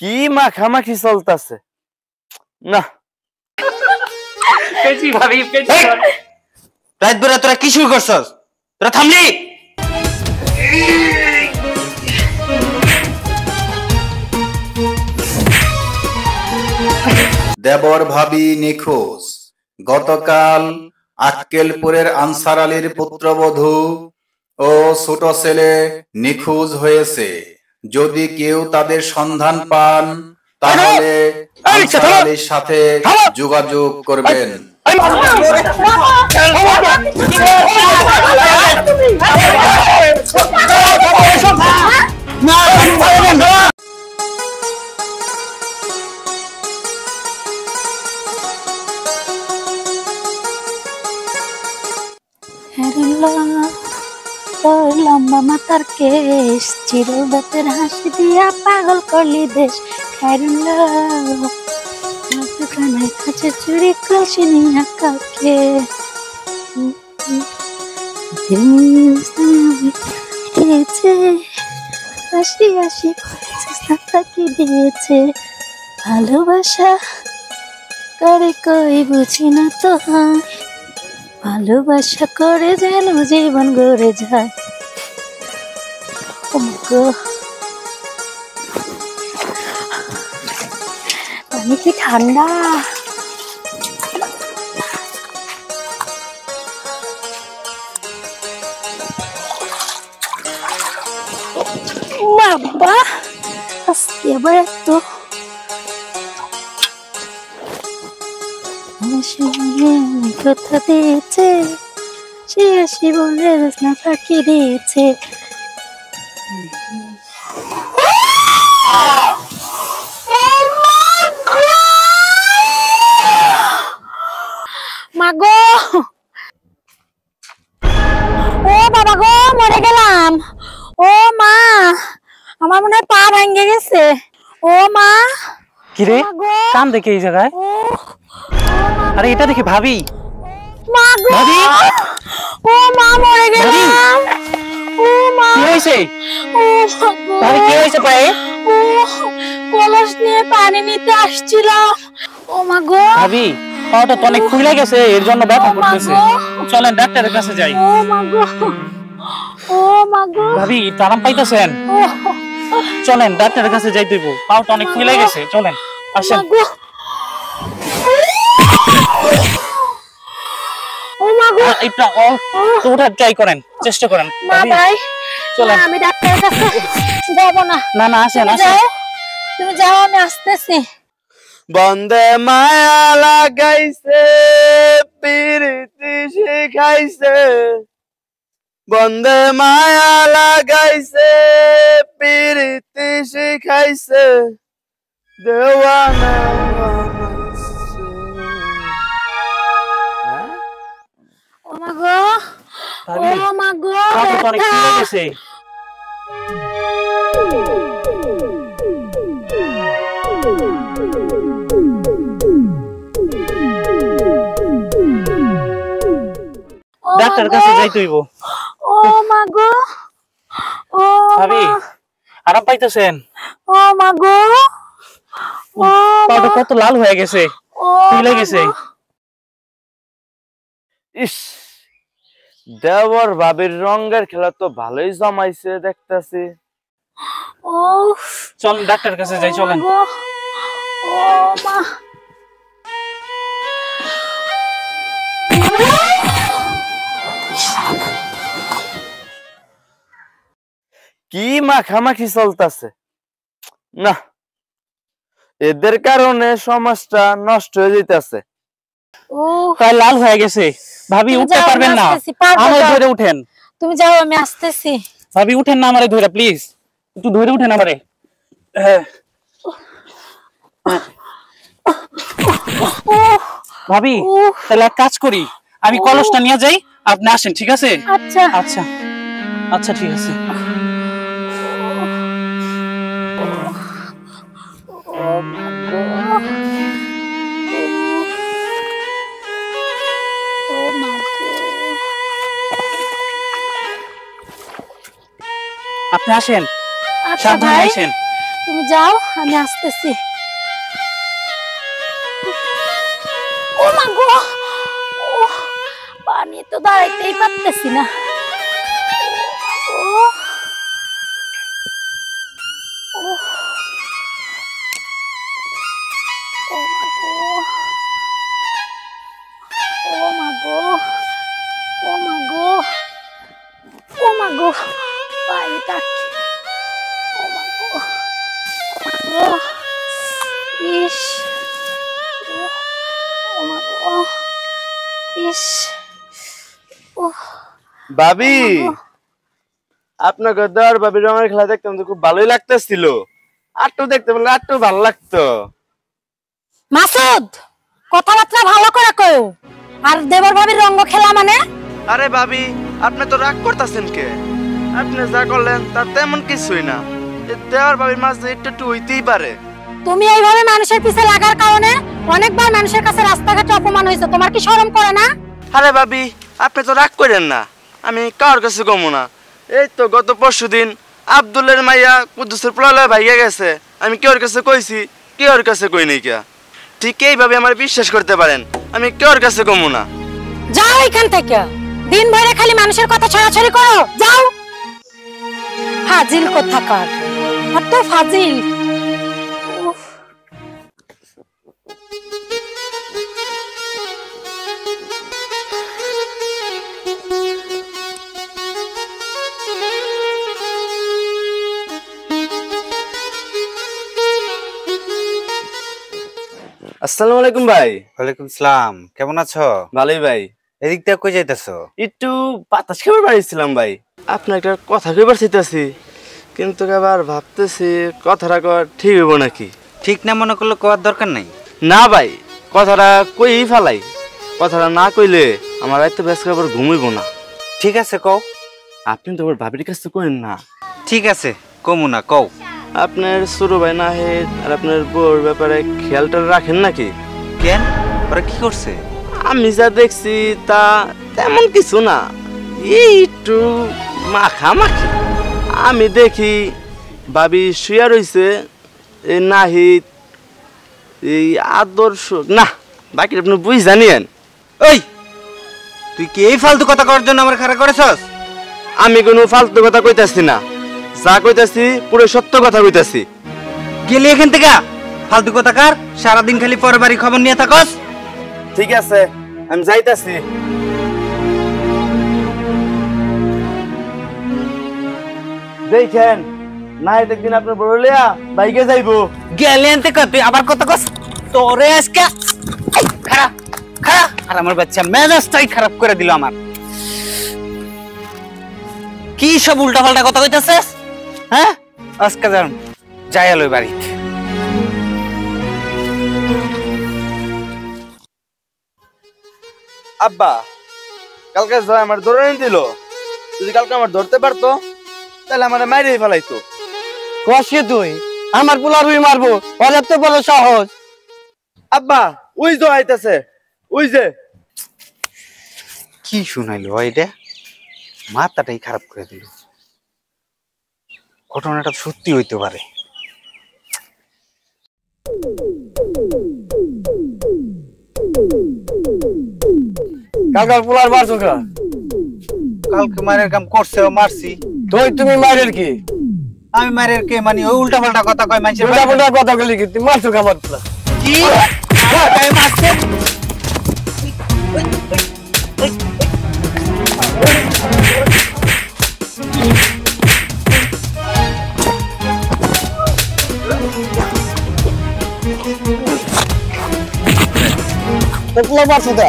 কি মাখামাখি চলতেছে না। পেছি ভাবি পেছি রাত বেলা তোরা কি শুরু করছস? তোরা থামলি? দেবর ভাবি নিখোঁজ। গতকাল আক্কেলপুরের আনসার আলীর পুত্রবধূ ও ছোট ছেলে নিখোঁজ হয়েছে। যদি কেউ তাদের সন্ধান পান তাহলে আনসার আলীর সাথে যোগাযোগ করবেন। লম্বা মাথার কেশ চিরল দাঁতের হাসি দিয়া পাগল করলি দেশ। দোকানের কাছে চুরি কলসি নিয়া কাকে দিয়েছে হাসি হাসি তাকে দিয়েছে। ভালোবাসা করে কই বুঝি না তো হয়, ভালোবাসা করে যেন জীবন গড়ে যায়। পানি কি ঠান্ডা। বাবা আজকে আবার এত কথা দিয়েছে, সে আসি বলে না ফাঁকি দিয়েছে। মাগো ও বাবা গো মরে গেলাম। ও মা আমার মনে হয় পা ভেঙে গেছে। ও মা কিরে কান দেখে এই জায়গায়? আরে এটা দেখি ভাবি। মাগো ভাবি ও মা মরে গেলাম। ও মা কি হইছে? ও মাগো ভাবি কি হইছে পায়ে? ও কলস নিয়ে পানি নিতে আসছিলাম। ও মাগো ভাবি পাটা তো অনেক ফুলে গেছে, এর জন্য ব্যথা করতেছে। চলেন ডাক্তারের কাছে যাই। ও মাগো ও মাগো ভাবি আরাম পাইতেছেন? চলেন ডাক্তারের কাছে যাই দেব, পাটা অনেক ফুলে গেছে। চলেন আসেন। ও মাগো এটা তো ওঠার ট্রাই করেন, চেষ্টা করেন। না ভাই চলেন। আমি ডাক্তারের কাছে যাব না। না না আসেন আসেন। তুমি যাও আমি আসতেছি। বন্দে মায়া লাগাইছে প্রীতি শিখাইছে, বন্দে মায়া লাগাইছে প্রীতি শিখাইছে, দেওয়ানা বানাইছে। ও মাগো ভাবি ও মাগো পাটা তো অনেক ফুলে গেছে। ডাক্তারের কাছে যাইতে হইব। ও মাগো ও ভাবি আরাম পাইতেছেন? ও মাগো ও পাটা কত লাল হয়ে গেছে, ফুলে গেছে। ইস, দেবর ভাবির রঙের খেলা তো ভালোই জমাইছে দেখতেছি। ও চলেন ডাক্তারের কাছে যাই। চলেন। ও মা কি মাখামাখি চলতেছে না। এদের কারণে সমাজটা নষ্ট হয়ে যাইতেছে। ও প্রায় লাল হয়ে গেছে। ভাবি তুমি উঠতে যাও, পারবেন আমি না? আসতেছি, পারবো আমারে না। ধরে উঠেন। তুমি যাও আমি আসতেছি। ভাবি উঠেন না আমারে ধরে, প্লিজ একটু ধরে উঠেন আমারে। হ্যাঁ ভাবি তাহলে এক কাজ করি, আমি কলসটা নিয়ে যাই, আপনি আসেন। ঠিক আছে? আচ্ছা আচ্ছা আচ্ছা ঠিক আছে। আপনি আসেন, আচ্ছা সাবধানে ভাই আসেন। তুমি যাও, আমি আসতেছি। ও মা গো, পানি তো দাঁড়াইতেই পারতেছি না। ও মা গো, ও মা গো, ও মা গো, পানিটা ও মা গো, ইস, ও মা গো, ইস, ও ভাবি, আপনাকে দেওয়ার ভাবির রঙের খেলা দেখতাম তো খুব ভালোই লাগতেছিল। আরটু দেখতে পেলে আরটু ভালো লাগতো। মাসুদ, কথাবার্তা ভালো করে কও। আর দেবর ভাবির রঙ্গ খেলা মানে? আরে ভাবি, আপনি তো রাগ করতেছেন কে? আপনি যা করলেন তার তেমন কিছুই না। দেওয়ার ভাবির মাঝে একটু একটু হইতেই পারে। তুমি এইভাবে মানুষের পিছে লাগার কারণে অনেকবার মানুষের কাছে রাস্তাঘাটে অপমান হয়েছে, তোমার কি শরম করে না? আরে ভাবি, আপনি তো রাগ করেন না, আমি কার কাছে কমু না। এই তো গত পরশুদিন আব্দুলের মাইয়া কুদ্দুসের প্রলয় ভাইয়া গেছে, আমি কেউর কাছে কইছি, কেউর কাছে কই নাই কিয়া। ঠিক এইভাবে আমার বিশ্বাস করতে পারেন, আমি কেউর কাছে কমু না। যাও এখান থেকে, দিন ভরে খালি মানুষের কথা ছড়াছড়ি করো, যাও। ফাজিল কোথাকার, এত ফাজিল। উফ। আসসালামু আলাইকুম ভাই। ওয়ালাইকুম সালাম, কেমন আছো? ভালোই ভাই। এদিক দিয়ে কই যাইতেছো? একটু বাতাস খাবার বাড়িয়েছিলাম ভাই। আপনার একটা কথা কইবার চাইতেছি, কিন্তু আবার ভাবতেছি কথাটা কর ঠিক হইব নাকি। ঠিক না মনে করলে কোয়ার দরকার নাই। না ভাই, কথাটা কই ফেলাই। কথাটা না কইলে আমার রাইতে বেশ আবার ঘুমাইব না। ঠিক আছে কও। আপনি তো আবার ভাবির কাছে কইেন না। ঠিক আছে কমু না, কও। আপনার ছোট ভাই নাহিদ আর আপনার বউর ব্যাপারে খেয়ালটা রাখেন নাকি? কেন, ওরা কি করছে? আমি যা দেখছি তা তেমন কিছু না, এই একটু মাখামাখি। আমি দেখি ভাবি শুয়া রইছে, এই নাহিদ এই আদর্শ না, বাকি আপনি বুঝ জানিয়েন। ওই, তুই কি এই ফালতু কথা করার জন্য আমার খারাপ করেছস? আমি কোনো ফালতু কথা কইতাছি না, যা কইতাছি পুরো সত্য কথা কইতাছি। গেলি এখান থেকে, ফালতু কথা কার, সারাদিন খালি পরের বাড়ি খবর নিয়ে থাকস। ঠিক আছে, আমি যাইতাছি। দেখেন নাহিদ একদিন আপনার বড় লিয়া বাইকে যাইবো। গেলে আনতে কর, তুই আবার কথা কস। তোরে আজকে খারাপ খারাপ, আর আমার বাচ্চা মেজাজটাই খারাপ করে দিল আমার। কি সব উল্টা পাল্টা কথা কইতাছিস? হ্যাঁ, আজকে যাই আলো বাড়ি। আব্বা কালকে জয় আমার ধরে দিল, যদি কালকে আমার ধরতে পারতো তাহলে আমার মাইরেই ফেলাইতো। কষে তুই আমার পোলা রুই মারবো, ওদের তো বলো সহজ। আব্বা ওই যে আইতাছে, ওই যে। কি শুনাইলো এটা, মাথাটাই খারাপ করে দিল। ঘটনাটা সত্যি হইতে পারে। কালকার পোলার মারছো কা? কালকে মারের কাম করছে, মারছি। তুমি মারের কি? আমি মারের কে মানি? ওই উল্টা পাল্টা কথা কয় মানুষের। উল্টা পাল্টা কথা বলি কি? তুমি মারছো কা আমার পোলা? কি মারছে? পোলা মারছো কা?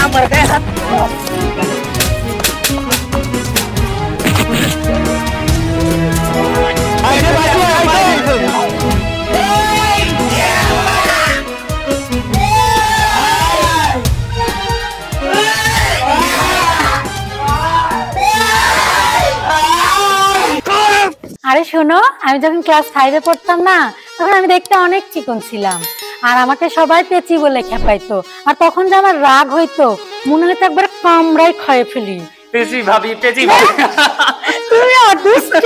আমার গায়ে হাত। আরে শোনো, আমি যখন ক্লাস 5-এ পড়তাম না, তখন আমি দেখতে অনেক চিকন ছিলাম, আর আমাকে সবাই পেঁচি বলে খেপাইতো। আর তখন যে আমার রাগ হইতো, মনে হতো একবার কামড়াই খেয়ে ফেলি। পেঁচি ভাবি, পেঁচি ভাবি। তুমি দুষ্ট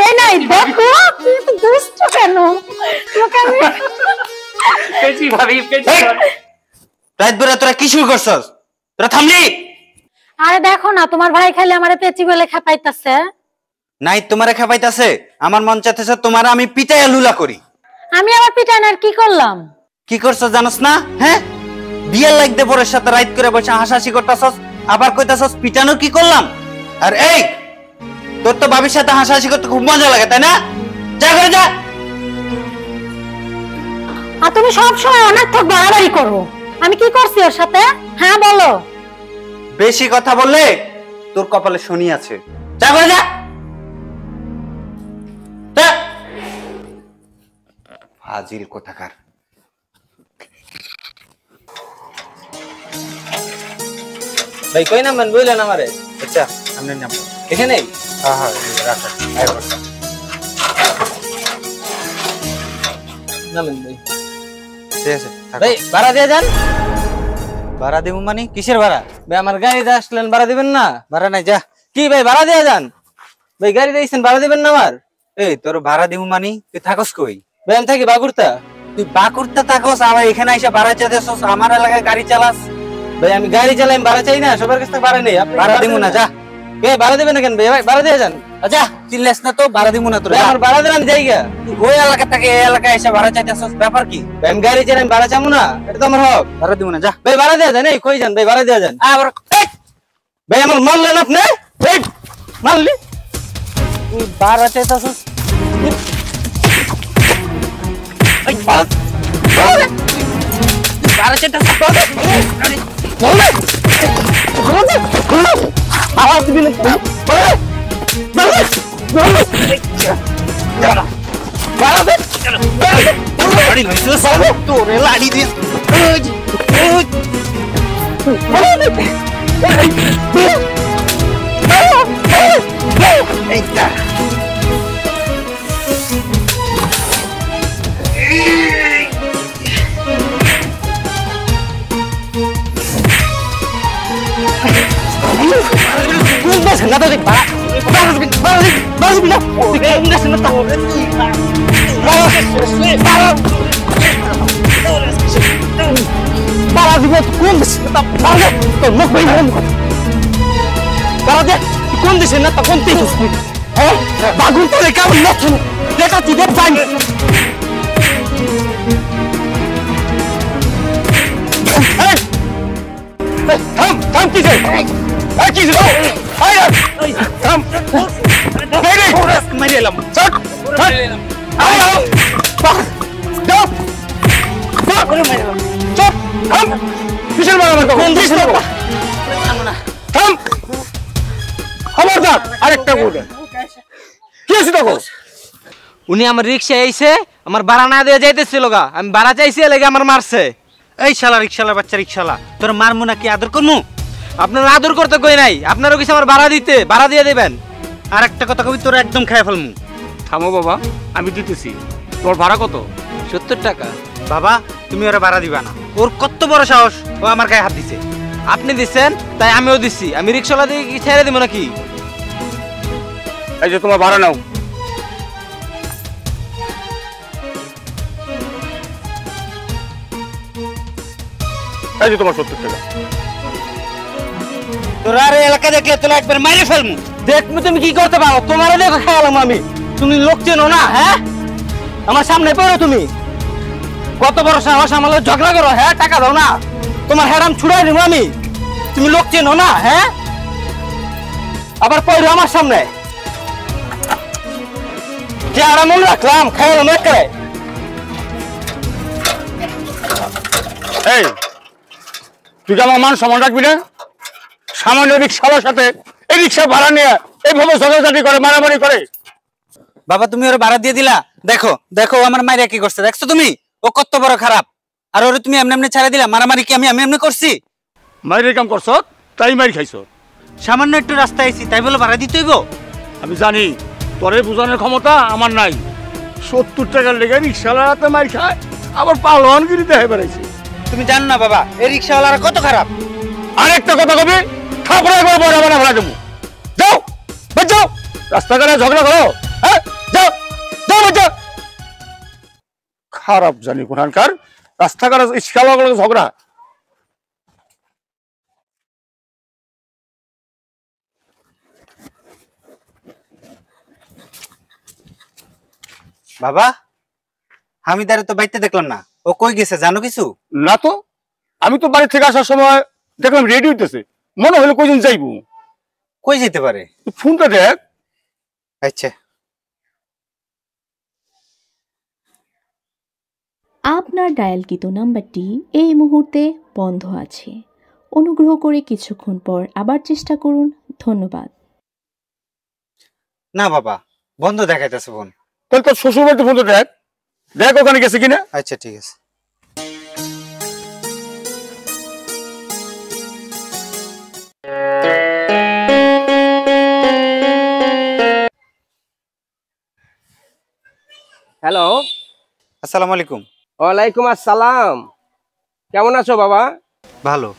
এই নাই দেখো তুমি তো দুষ্ট কেন তোকে আমি পেঁচি ভাবি রাত বেলা তোরা কি শুরু করছস? তোরা থামলি? আরে দেখো না তোমার ভাই খালি আমারে পেঁচি বলে খেপাইতাছে। নাই তোমারে খেপাইতাছে, আমার মন চাইতেছে তোমারে আমি পিটাইয়া লুলা করি। আমি আবার পিটানোর কি করলাম? কি করছস জানোস না? হ্যাঁ, বিয়ের লাগতে পরের সাথে রাইত করে বসে হাসাহাসি করতেছস, আবার কইতাছস পিটানোর কি করলাম? আর এই তোর তো ভাবির সাথে হাসাহাসি করতে খুব মজা লাগে তাই না? যা করে যা। আর তুমি সব সময় অনর্থক বাড়াবাড়ি করো। আমি কি করছি ওর সাথে? হ্যাঁ বলো। বেশি কথা বললে তোর কপালে শনি আছে। যা করে যা। ফাজিল কোথাকার। ভাই কই নামবেন বললেন আমারে? আচ্ছা সামনে নাম। এখানে? হ্যাঁ হ্যাঁ রাখো। নামেন ভাই। ঠিক আছে ভাই ভাড়া দিয়ে যান। ভাড়া দেবো মানে কিসের ভাড়া? ভাই আমার গাড়িতে আসলেন, ভাড়া দিবেন না? ভাড়া নাই, যা। কি ভাই ভাড়া দিয়ে যান। ভাই গাড়ি দিয়েছেন, ভাড়া দিবেন না আমার? এই তোর ভাড়া দেবো মানে তুই থাকস কই? ভাই আমি থাকি বাগুরতা। তুই বাকুরতে থাকস, আবার এখানে এসে ভাড়া চাইতেছস, আমার এলাকায় গাড়ি চালাস। ভাই আমি গাড়ি চালাই, আমি ভাড়া চাই না? সবার কাছ থেকে ভাড়া নেই। আপনি ভাড়া দিব না, যা। ভাই ভাড়া দিবেন না কেন ভাই? ভাই ভাড়া দিয়ে যান। যা, চিল্লাস না তো, ভাড়া দিব না তোর। ভাই আমার ভাড়া দিলাম জায়গা। ওই এলাকা থেকে এই এলাকায় এসে ভাড়া চাইতেছস, ব্যাপার কি? ভাই আমি গাড়ি চালাই, আমি ভাড়া চাবো না? এটা তো আমার হক। ভাড়া দিব না, যা। ভাই ভাড়া দিয়ে যান। এই কই যান ভাই? ভাড়া দিয়ে যান। আবার ভাই আমার মারলেন আপনি? এই, মারলি? তুই ভাড়া চাইতেছস, ভাড়া চাইতেছস। তোরে লাড়ি দিয়ে কোন দেশে না তা কোন বাগুন তো কেমন দেখা তুই দেখ পাই উনি আমার রিক্সা আইছে, আমার ভাড়া না দিয়ে যাইতেছিল গা। আমি ভাড়া চাইছি লেগে আমার মারছে। এই শালা রিক্সালা বাচ্চা রিক্সালা, তোর মারমু নাকি আদর করমু? আপনার আদর করতে কই নাই, আপনারও কিছু আমার ভাড়া দিতে, ভাড়া দিয়ে দেবেন। আর একটা কথা কবি, তোর একদম খাই ফেলমু। থামো বাবা, আমি দিতেছি। তোর ভাড়া কত? 70 টাকা। বাবা তুমি ওরা ভাড়া দিবা না, ওর কত বড় সাহস, ও আমার গায়ে হাত দিছে। আপনি দিচ্ছেন তাই আমিও দিচ্ছি। আমি রিক্সাওয়ালা দিয়ে কি ছেড়ে দিব নাকি? এই যে তোমার ভাড়া নাও। এই যে তোমার 70 টাকা। তোর আর এলাকা দেখলে তোরা একবার মাইরে ফেলমু। দেখবো তুমি কি করতে পারো, তোমারও দেখো খেয়ালাম আমি। তুমি লোক চেনো না? হ্যাঁ, আমার সামনে পড়ো তুমি। কত বড় সাহস, আমার লোক ঝগড়া করো? হ্যাঁ, টাকা দাও না, তোমার হেরাম ছুড়াই দিব আমি। তুমি লোক চেনো না? হ্যাঁ, আবার পড়ো আমার সামনে। যে আরাম রাখলাম, খেয়ালাম একে। এই তুই আমার মান সম্মান রাখবি না? সামান্য রিক্সাওয়ালার সাথে এই রিক্সা ভাড়া নিয়ে এইভাবে ঝগড়াঝাটি করে, মারামারি করে। বাবা তুমি ওরা ভাড়া দিয়ে দিলা? দেখো দেখো আমার মাইরা কি করছে, দেখছো তুমি? ও কত বড় খারাপ। আর ওরে তুমি এমনি এমনি ছেড়ে দিলা? মারামারি কি আমি এমনি করছি? মাইরের কাম করছ, তাই মাইর খাইছ। সামান্য একটু রাস্তায় আইছি তাই বলে ভাড়া দিতে হইব? আমি জানি তোরে বোঝানোর ক্ষমতা আমার নাই। 70 টাকার লেগে রিক্সাওয়ালার হাতে মাইর খায়, আবার পালোয়ানগিরি দেখে বেড়াইছে। তুমি জানো না বাবা এই রিক্সাওয়ালারা কত খারাপ? আরেকটা কথা কবি, থাপড়ে একবার বড় ভাড়া দেবো। যাও যাও। রাস্তাঘাটে ঝগড়া করো? হ্যাঁ, যাও যাও বাচ্চা। খারাপ জানি কোনখানকার, রাস্তাঘাটে ইস্কালা ঝগড়া। বাবা, হামিদারে তো বাইতে দেখলাম না, ও কই গেছে জানো কিছু? না তো, আমি তো বাড়ি থেকে আসার সময় দেখলাম রেডি হইতেছে, মনে হলো কইজন যাইবো। কই যেতে পারে? ফোনটা দেখ। আচ্ছা। আপনার ডায়ালকৃত নাম্বারটি এই মুহূর্তে বন্ধ আছে। অনুগ্রহ করে কিছুক্ষণ পর আবার চেষ্টা করুন। ধন্যবাদ। না বাবা, বন্ধ দেখাইতেছে ফোন। তাহলে তোর শ্বশুর বাড়িতে ফোনটা দেখ, দেখ ওখানে গেছে কিনা। আচ্ছা ঠিক আছে। হ্যালো, আসসালামু আলাইকুম। ওয়ালাইকুম আসসালাম। কেমন আছো বাবা? ভালো।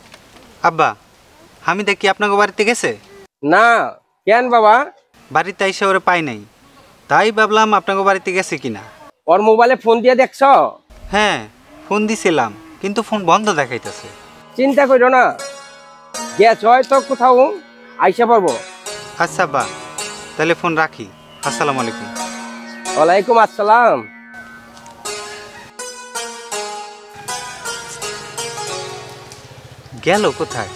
আব্বা, হামিদা কি আপনাকে বাড়িতে গেছে? না, কেন বাবা? বাড়িতে এসে ওরে পাই নাই, তাই ভাবলাম আপনাকে বাড়িতে গেছে কিনা। ওর মোবাইলে ফোন দিয়ে দেখছো? হ্যাঁ, ফোন দিছিলাম, কিন্তু ফোন বন্ধ দেখাইতেছে। চিন্তা করো না, গ্যাস হয়তো কোথাও আইসা পাবো। আচ্ছা আব্বা, তাহলে ফোন রাখি। আসসালামু আলাইকুম। ওয়ালাইকুম আসসালাম। গেল কোথায়?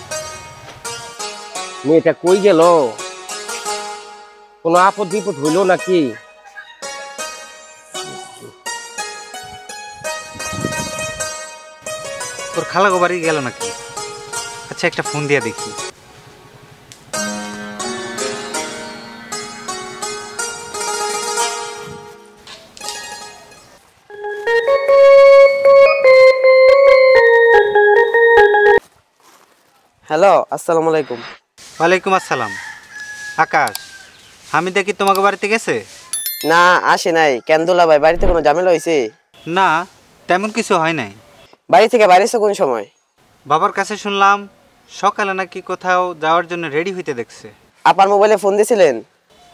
মেয়েটা কই গেল? কোনো আপদ বিপদ হইল নাকি? ওর খালাগো বাড়ি গেল নাকি? আচ্ছা, একটা ফোন দিয়া দেখি। হ্যালো, আসসালামু আলাইকুম। ওয়ালাইকুম আসসালাম। আকাশ, হামিদা কি তোমাকে বাড়িতে গেছে? না, আসে নাই। কেন দুলা ভাই, বাড়িতে কোনো ঝামেলা হয়েছে? না, তেমন কিছু হয় নাই। বাড়ি থেকে বাইরেছে কোন সময়? বাবার কাছে শুনলাম সকালে নাকি কোথাও যাওয়ার জন্য রেডি হইতে দেখছে। আপার মোবাইলে ফোন দিছিলেন?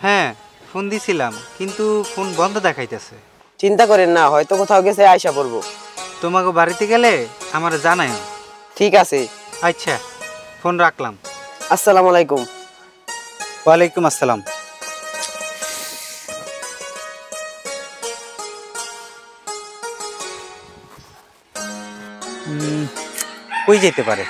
হ্যাঁ, ফোন দিছিলাম, কিন্তু ফোন বন্ধ দেখাইতেছে। চিন্তা করেন না, হয়তো কোথাও গেছে, আয়সা পড়বো। তোমাকে বাড়িতে গেলে আমার জানাও। ঠিক আছে। আচ্ছা, ফোন রাখলাম। আসসালামু আলাইকুম। ওয়ালাইকুম আসসালাম। কই যেতে পারে?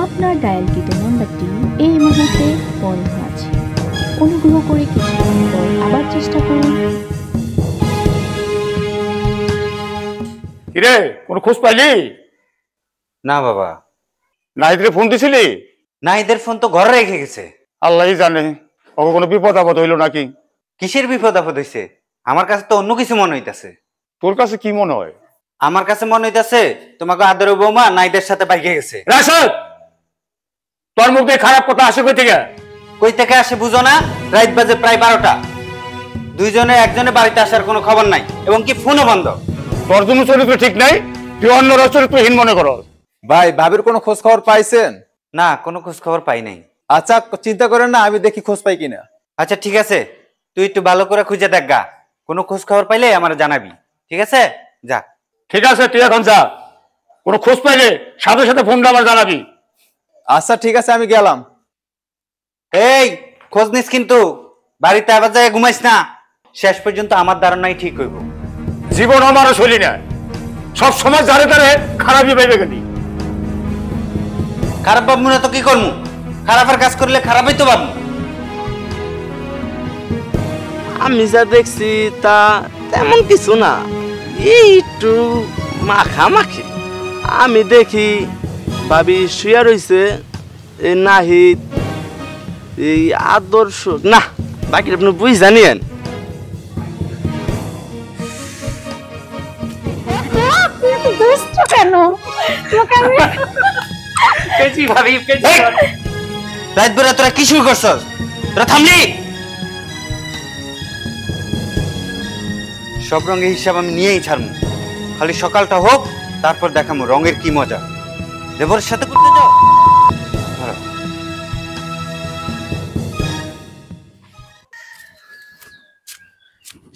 আপনার ডায়ালকৃত নাম্বারটি এই মুহূর্তে বন্ধ আছে। অনুগ্রহ করে কিছুক্ষণ পর আবার চেষ্টা করুন। কিরে, কোনো খোঁজ পাইলি? না বাবা। নাহিদরে ফোন দিছিলি? না, এদের ফোন তো ঘরে রেখে গেছে। আল্লাহই জানে, ওকে কোনো বিপদ আপদ হইলো নাকি। কিসের বিপদ আপদ হইছে? আমার কাছে তো অন্য কিছু মনে হইতাছে। তোর কাছে কি মনে হয়? আমার কাছে মনে হইতাছে তোমাকে আদরের বৌমা নাইদের সাথে বাইকে গেছে। রাশেদ, তোর মুখ দিয়ে খারাপ কথা আসে কই থেকে? কই থেকে আসে বুঝো না? রাত বাজে প্রায় 12টা। দুইজনে একজনে বাড়িতে আসার কোনো খবর নাই, এবং কি ফোনও বন্ধ। তোর জন্য চরিত্র ঠিক নাই, তুই অন্য চরিত্রহীন মনে করো। ভাই, ভাবির কোনো খোঁজ খবর পাইছেন? না, কোনো খোঁজ খবর পাই নাই। আচ্ছা, চিন্তা করেন না, আমি দেখি খোঁজ পাই কিনা। আচ্ছা ঠিক আছে, তুই একটু ভালো করে খুঁজে দেখ গা, কোনো খোঁজ খবর পাইলে আমার জানাবি। ঠিক আছে, যা। ঠিক আছে, তুই এখন যা, কোনো খোঁজ পাইলে সাথে সাথে ফোনটা আমার জানাবি। আচ্ছা ঠিক আছে, আমি গেলাম। এই, খোঁজ নিস কিন্তু, বাড়িতে আবার যায় ঘুমাইস না। শেষ পর্যন্ত আমার ধারণাই ঠিক হইব। জীবন আমারও চলি না, সব সময় ধারে ধারে খারাপই পাইবে গেলি। খারাপ ভাববো না তো কি করবো? খারাপের কাজ করলে খারাপই তো ভাববো। আমি যা দেখছি তা তেমন কিছু না, এই একটু মাখামাখি। আমি দেখি ভাবি শুয়া রইছে, এই নাহিদ, এই আদর্শ না, বাকি আপনি বুঝ জানিয়েন। কেন পেঁচি ভাবি পেঁচি রাত বেলা তোরা কি শুরু করছস? তোরা থামলি? সব রঙের হিসাব আমি নিয়েই ছাড়বো, খালি সকালটা হোক, তারপর দেখাবো রঙের কি মজা। দেবরের সাথে করতে যাও।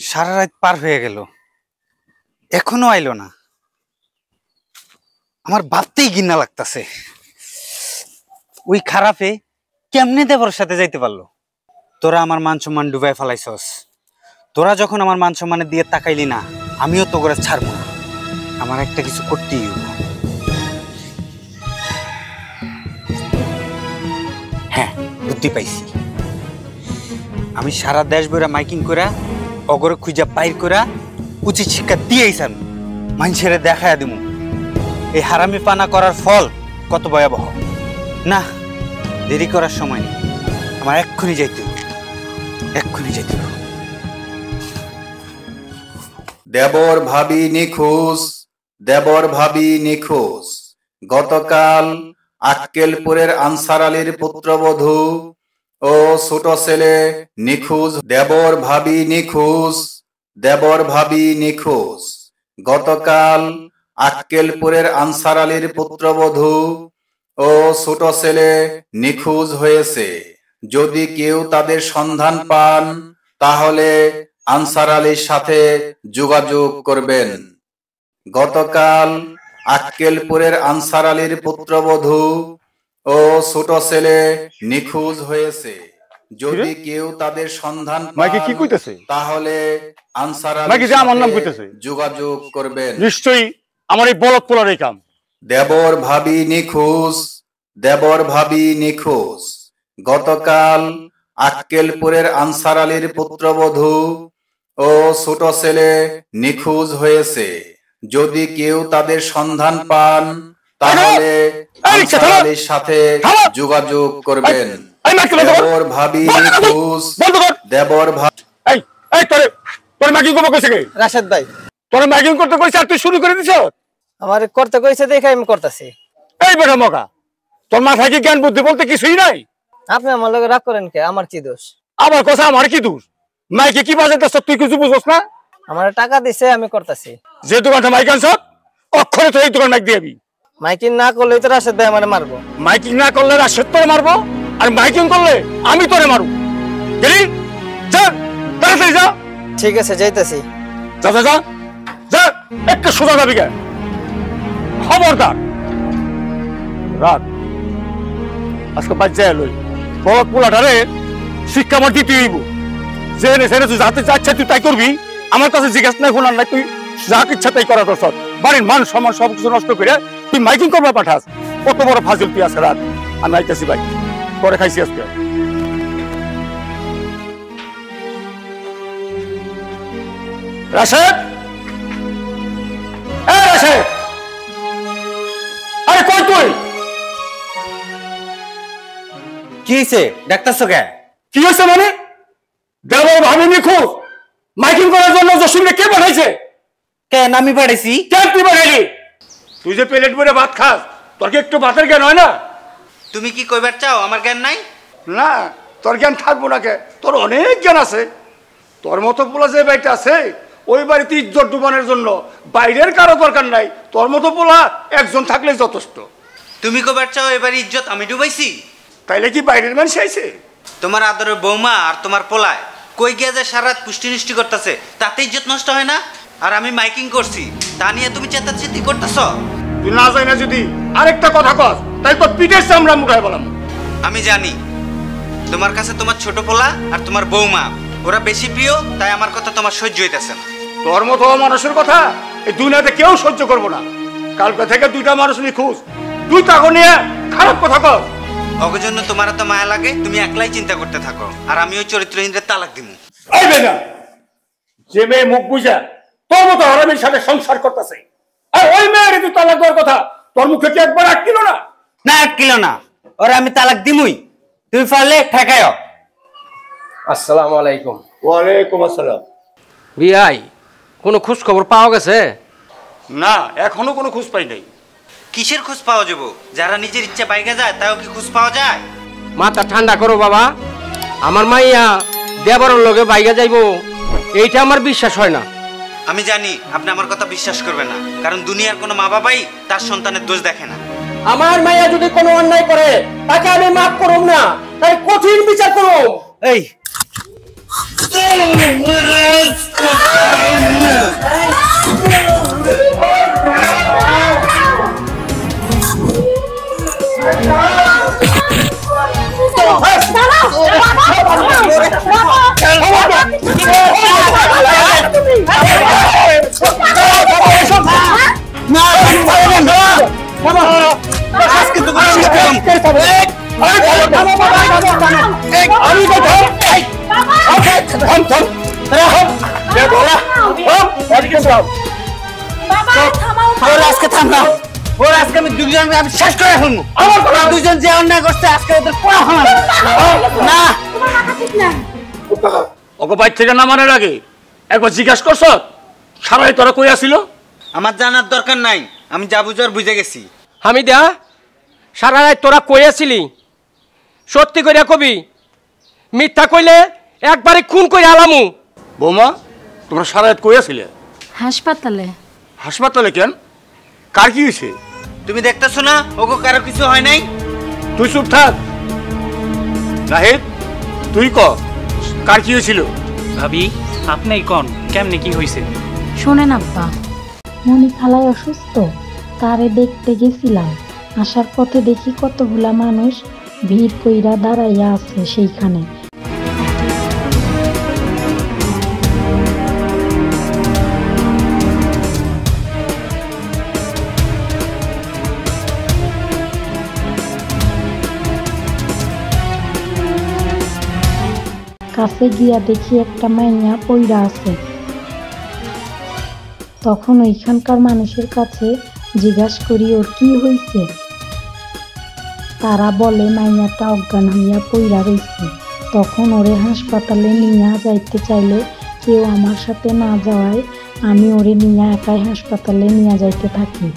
সারা রাত পার হয়ে গেল, এখনো আইলো না। আমার ভাবতেই ঘৃণা লাগতেছে, ওই খারাপে কেমনে দেবরের সাথে যাইতে পারলো। তোরা আমার মান সম্মান ডুবাই ফেলাইছস। তোরা যখন আমার মান সম্মানের দিয়ে তাকাইলি না, আমিও তো করে ছাড়বো না। আমার একটা কিছু করতেই হবে। হ্যাঁ, বুদ্ধি পাইছি। আমি সারা দেশ বইরা মাইকিং করা, অগরে খুঁজা বাইর করা, উচিত শিক্ষা দিয়েই সার মানুষের দেখায় দিব এই হারামি পানা করার ফল কত ভয়াবহ। না, দেরি করার সময় নেই, আমার এক্ষুনি যাইতে হবে, এক্ষুনি যাইতে হবে। দেবর ভাবি নিখোঁজ, দেবর ভাবি নিখোঁজ। গতকাল আক্কেলপুরের আনসার আলীর পুত্রবধূ ও ছোট ছেলে নিখোঁজ। দেবর ভাবি নিখোঁজ, দেবর ভাবি নিখোঁজ। গতকাল আক্কেলপুরের আনসার আলীর পুত্রবধূ ও ছোট ছেলে নিখোঁজ হয়েছে। যদি কেউ তাদের সন্ধান পান তাহলে আনসার আলীর সাথে যোগাযোগ করবেন। গতকাল আক্কেলপুরের আনসার আলীর পুত্রবধূ ও ছোট ছেলে নিখোঁজ হয়েছে। যদি কেউ তাদের সন্ধান মাইকে কি কইতেছে? তাহলে আনসার মাইকে যে আমার নাম কইতেছে, যোগাযোগ করবেন। নিশ্চয়ই আমার এই বলদ পোলার এই কাম। দেবর ভাবি নিখোঁজ, দেবর ভাবি নিখোঁজ। গতকাল আক্কেলপুরের আনসার আলীর পুত্রবধূ ও ছোট ছেলে নিখোঁজ হয়েছে। যদি কেউ তাদের সন্ধান পান তাহলে আনসার আলীর সাথে যোগাযোগ করবেন। দেবর ভাবি নিখোঁজ, দেবর ভাবি। এই তোর মাইকিং করবো কইছে কে? রাশেদ ভাই। তোর মাইকিং করতে কইছে আর তুই শুরু করে দিছ? আমার করতে কইছে দেখে আমি করতেছি। এই বেটা মকা, তোর মাথায় কি জ্ঞান বুদ্ধি বলতে কিছুই নাই? আপনি আমার লগে রাগ করেন কে? আমার কি দোষ? আমার কথা আমার কি দোষ? মাইকে কি বাজাইতেছ তুই কিছু বুঝছ না? আমার টাকা দিছে আমি করতেছি। যে দোকানটা মাইক আনছ অক্ষরে তো এই দোকান মাইক দিবি। মাইকিং না করলে তো রাশেদ ভাই আমারে মারবো। মাইকিং না করলে রাশেদ তোরে মারবো, আর মাইকিং করলে আমি তোরে মারবো। গেলি যা, তাড়াতাড়ি যা। ঠিক আছে, যাইতেছি। যা যা যা যা, একটা সোজা যাবি কে? খবরদার রাত আজকে বাচ্চা এলোই বড় পোলাটারে শিক্ষা আমার দিতে হইব। জেনে জেনে তুই যাতে যাচ্ছে তুই তাই করবি, আমার কাছে জিজ্ঞাসা নাই শোনার নাই, তুই যা ইচ্ছা তাই করা তোর। বাড়ির মান সম্মান সবকিছু নষ্ট করে তুই মাইকিং করবা পাঠাস। কত বড় ফাজিল তুই আছে রাত। আমি আইতেছি ভাই, পরে খাইছি আজকে। রাশেদ, এই রাশেদ, আরে কই তুই? কি হয়েছে? ডাক্তারছো কে? কি হয়েছে মানে? দেবর ভাবি নিখোঁজ, মাইকিং করার জন্য জসিমকে কে পাঠাইছে? কেন আমি পাঠাইছি? কেন তুই পাঠাইলি? তুই যে প্লেট ভরে ভাত খাস, তোর কি একটু ভাতের জ্ঞান হয় না? তুমি কি কইবার চাও আমার জ্ঞান নাই? না, তোর জ্ঞান থাকবো না কে? তোর অনেক জ্ঞান আছে। তোর মতো পোলা যে বাড়িতে আছে ওই বাড়িতে ইজ্জত ডুবানোর জন্য বাইরের কারো দরকার নাই। তোর মতো পোলা একজন থাকলে যথেষ্ট। তুমি কইবার চাও এবার ইজ্জত আমি ডুবাইছি? তাইলে কি বাইরের মানুষ আইছে? তোমার আদরের বৌমা আর তোমার পোলায় কই গিয়া যে সারা রাত পুষ্টি নষ্টি করতেছে, তাতে ইজ্জত নষ্ট হয় না? আর আমি মাইকিং করছি তা নিয়ে তুমি চেতাচেতি করতেছ? তুই না যাই না যদি আরেকটা কথা কস তাই তো পিঠের চামড়া মুঠায় বললাম। আমি জানি তোমার কাছে তোমার ছোট পোলা আর তোমার বৌমা ওরা বেশি প্রিয়, তাই আমার কথা তোমার সহ্য হইতেছে না। তোর মতো মানুষের কথা এই দুনিয়াতে কেউ সহ্য করবো না। কালকে থেকে দুইটা মানুষ নিখোঁজ, তুই তাকে নিয়ে খারাপ কথা কর। ওকে জন্য তোমার এত মায়া লাগে, তুমি একলাই চিন্তা করতে থাকো, আর আমি ওই চরিত্রহীনদের তালাক দিব। এই বেটা, যে মেয়ে মুখ বুঝা তোর মতো হারামির সাথে সংসার করতেছে, আর ওই মেয়ের তুই তালাক দেওয়ার কথা তোর মুখে কি একবার আটকিল না? না আটকিল না, ওরা আমি তালাক দিমুই। তুমি পারলে ঠেকায়ও। আসসালামু আলাইকুম। ওয়ালাইকুম আসসালাম। বিআই, কোনো খোঁজ খবর পাওয়া গেছে? না, এখনো কোনো খোঁজ পাই নাই। কিসের খোঁজ পাওয়া যাবো? যারা নিজের ইচ্ছা বাইকে যায় তাও কি খোঁজ পাওয়া যায়? মাথা ঠান্ডা করো বাবা, আমার মাইয়া দেবরের লগে বাইকে যাইবো এইটা আমার বিশ্বাস হয় না। আমি জানি আপনি আমার কথা বিশ্বাস করবেন না, কারণ দুনিয়ার কোনো মা বাবাই তার সন্তানের দোষ দেখে না। আমার মাইয়া যদি কোনো অন্যায় করে তাকে আমি মাফ করব না, তাই কঠিন বিচার করব। এই আমি দুজন শেষ করে ফেলবো। দুজন যে অন্যায় করছে আজকে ওদের পড়া হয় না। ওকে বাইর থেকে নামানোর আগে একবার জিজ্ঞাসা করছ সারাই তোরা কই আসিল? আমার জানার দরকার নাই, আমি যা বুঝার বুঝে গেছি। আমি দা সারা রাত তোরা কই আছিলি? সত্যি কইরা কবি, মিথ্যা কইলে একবারে খুন কইরা আলামু। বৌমা, তোমরা সারা রাত কই আসিলে? হাসপাতালে। হাসপাতালে কেন? কার কি হয়েছে? তুমি দেখতেছো না ওগো কারো কিছু হয় নাই? তুই চুপ থাক। নাহিদ, তুই ক কার কি হয়েছিল? ভাবি আপনি কোন কেমনে কি হয়েছে? শোনেন আব্বা, মনি খালাই অসুস্থ, তারে দেখতে গেছিলাম। আসার পথে দেখি কতগুলা মানুষ ভিড় কইরা দাঁড়াইয়া আছে সেইখানে। কাছে গিয়া দেখি একটা মাইয়া পইরা আছে। তখন ওইখানকার মানুষের কাছে জিজ্ঞাসা করি ওর কি হয়েছে। তারা বলে মাইয়াটা অজ্ঞান হইয়া পইরা রইছে। তখন ওরে হাসপাতালে নিয়ে যাইতে চাইলে কেউ আমার সাথে না যাওয়ায় আমি ওরে নিয়ে একাই হাসপাতালে নিয়ে যাইতে থাকি।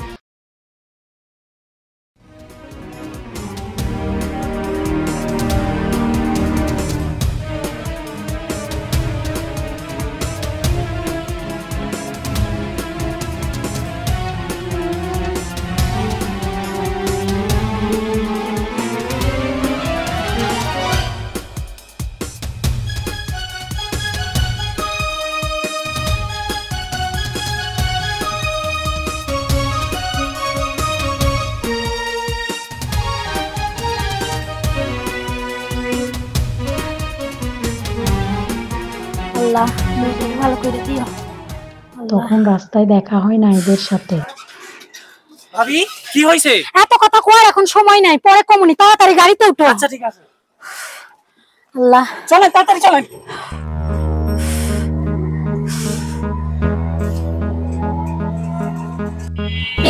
তখন রাস্তায় দেখা হয় নাইদের সাথে। ভাবি কি হয়েছে? এত কথা কওয়ার এখন সময় নাই, পরে কমুনি, তাড়াতাড়ি গাড়িতে উঠো। আচ্ছা ঠিক আছে। আল্লাহ, চলেন তাড়াতাড়ি চলেন।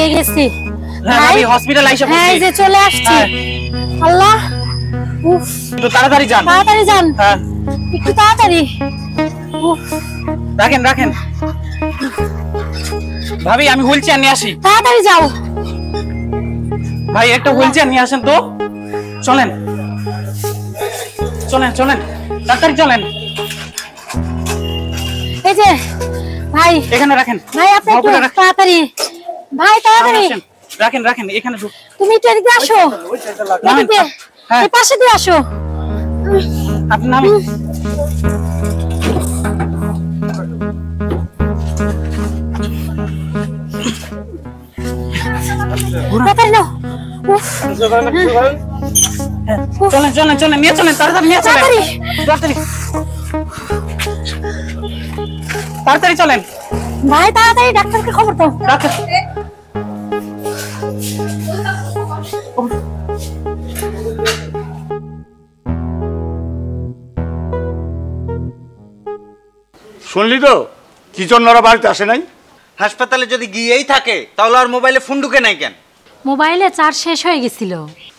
এই গেছি। ভাবি হসপিটাল আইসা পড়ছি। হ্যাঁ, এই যে চলে আসছি। আল্লাহ, উফ, একটু তাড়াতাড়ি যান। তাড়াতাড়ি যান। হ্যাঁ, একটু তাড়াতাড়ি। উফ, রাখেন রাখেন। ভাবি আমি হুইল চেয়ার নিয়ে আসি। তাড়াতাড়ি যাও। ভাই একটা হুইল চেয়ার নিয়ে আসেন তো। চলেন চলেন চলেন তাড়াতাড়ি চলেন। এই যে ভাই এখানে রাখেন। ভাই আপনি একটু তাড়াতাড়ি, ভাই তাড়াতাড়ি রাখেন রাখেন এখানে। তুমি একটু এদিকে আসো, এদিকে এই পাশে দিয়ে আসো। আপনি নামেন। তাড়াতাড়ি নাও। উফ, চলেন চলেন চলেন নিয়ে চলেন, তাড়াতাড়ি নিয়ে চলেন। তাড়াতাড়ি তাড়াতাড়ি চলেন ভাই, তাড়াতাড়ি ডাক্তারকে খবর দাও। শুনলি তো কি জন্য ওরা বাড়িতে আসে নাই? হাসপাতালে যদি গিয়েই থাকে তাহলে আর মোবাইলে ফোন ঢুকে নাই কেন? মোবাইলে চার্জ শেষ হয়ে গেছিল।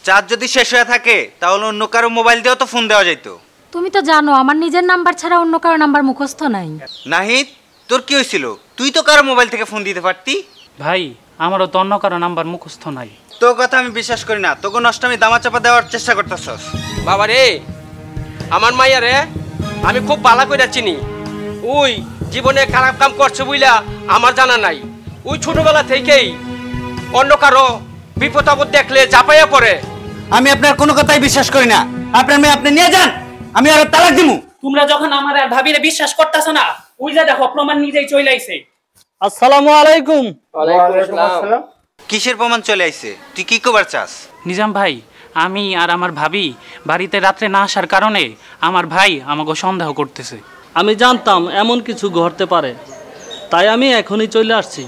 চার্জ যদি শেষ হয়ে থাকে তাহলে অন্য কারো মোবাইল দিয়েও তো ফোন দেওয়া যাইতো। তুমি তো জানো আমার নিজের নাম্বার ছাড়া অন্য কারো নাম্বার মুখস্থ নাই। নাহিদ, তোর কি হয়েছিল? তুই তো কারো মোবাইল থেকে ফোন দিতে পারতি। ভাই আমারও তো অন্য কারো নাম্বার মুখস্থ নাই। তোর কথা আমি বিশ্বাস করি না, তোকে নষ্টামি দামাচাপা দেওয়ার চেষ্টা করতেছস। বাবা রে, আমার মাইয়া রে আমি খুব ভালো করে চিনি। ওই জীবনে খারাপ কাম করছে বুইলা আমার জানা নাই। ওই ছোটবেলা থেকেই অন্য কারো বিপদ আপদ দেখলে চাপাইয়া পড়ে। আমি আপনার কোনো কথাই বিশ্বাস করি না। আপনার মেয়ে আপনি নিয়ে যান, আমি আর তালাক দিমু। তোমরা যখন আমার আর ভাবিরে বিশ্বাস করতেছো না, ওই যে দেখো প্রমাণ নিজেই চলে আইছে। আসসালামু আলাইকুম। ওয়ালাইকুম আসসালাম। কিসের প্রমাণ চলে আইছে? তুই কি কবার চাস? নিজাম ভাই, আমি আর আমার ভাবি বাড়িতে রাত্রে না আসার কারণে আমার ভাই আমাকে সন্দেহ করতেছে। আমি জানতাম এমন কিছু ঘটতে পারে, তাই আমি এখনই চলে আসছি।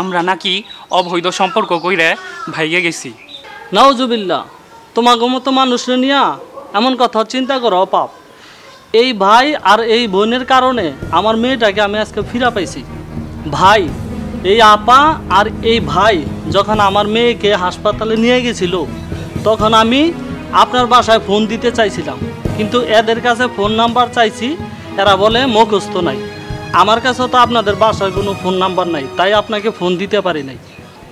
আমরা নাকি অবৈধ সম্পর্ক কইরে ভাইগে গেছি। নাউজুবিল্লাহ, তোমাকে মতো মানুষের নিয়া এমন কথা চিন্তা করো পাপ। এই ভাই আর এই বোনের কারণে আমার মেয়েটাকে আমি আজকে ফিরা পাইছি। ভাই, এই আপা আর এই ভাই যখন আমার মেয়েকে হাসপাতালে নিয়ে গেছিল, তখন আমি আপনার বাসায় ফোন দিতে চাইছিলাম, কিন্তু এদের কাছে ফোন নাম্বার চাইছি, এরা বলে মুখস্থ নাই। আমার কাছেও তো আপনাদের বাসায় কোনো ফোন নাম্বার নাই, তাই আপনাকে ফোন দিতে পারি নাই।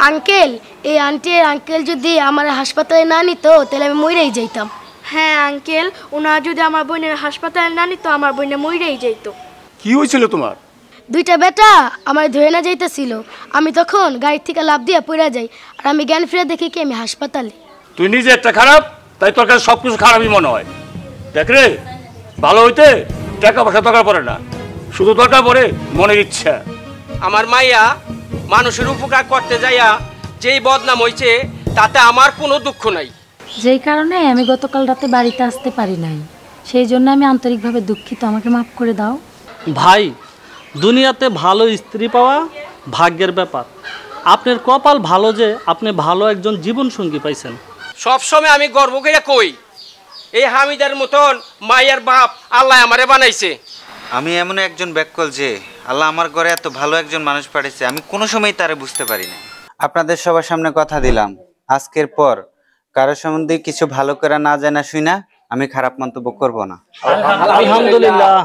আঙ্কেল, এই আন্টি আর আঙ্কেল যদি আমার হাসপাতালে না নিত তাহলে আমি মরেই যাইতাম। হ্যাঁ আঙ্কেল, ওনারা যদি আমার বোনের হাসপাতালে না নিত আমার বোনে মরেই যাইত। কি হয়েছিল তোমার? দুইটা বেটা আমার ধরে না যাইতেছিল, আমি তখন গাড়ি থেকে লাফ দিয়ে পড়ে যাই, আর আমি জ্ঞান ফিরে দেখি কি আমি হাসপাতালে। তুই নিজে একটা খারাপ, তাই তোর কাছে সবকিছু খারাপই মনে হয়। দেখ রে, ভালো হইতে টাকা পয়সা দরকার পড়ে না, শুধু দরকার পড়ে মনের ইচ্ছা। আমার মাইয়া মানুষের উপকার করতে যাইয়া যেই বদনাম হইছে তাতে আমার কোনো দুঃখ নাই। যেই কারণে আমি গতকাল রাতে বাড়িতে আসতে পারি নাই, সেই জন্য আমি আন্তরিকভাবে দুঃখিত, আমাকে মাফ করে দাও। ভাই, দুনিয়াতে ভালো স্ত্রী পাওয়া ভাগ্যের ব্যাপার। আপনার কপাল ভালো যে আপনি ভালো একজন জীবনসঙ্গী পাইছেন। সবসময় আমি গর্ব করে কই, এই হামিদের মতন মাইয়ার বাপ আল্লাহ আমারে বানাইছে। আমি এমন একজন ব্যাককল যে আল্লাহ আমার ঘরে এত ভালো একজন মানুষ পাঠিয়েছে, আমি কোনো সময় তারে বুঝতে পারি না। আপনাদের সবার সামনে কথা দিলাম, আজকের পর কারোর সম্বন্ধে কিছু ভালো করে না জানা শুই না আমি খারাপ মন্তব্য করব না। আলহামদুলিল্লাহ।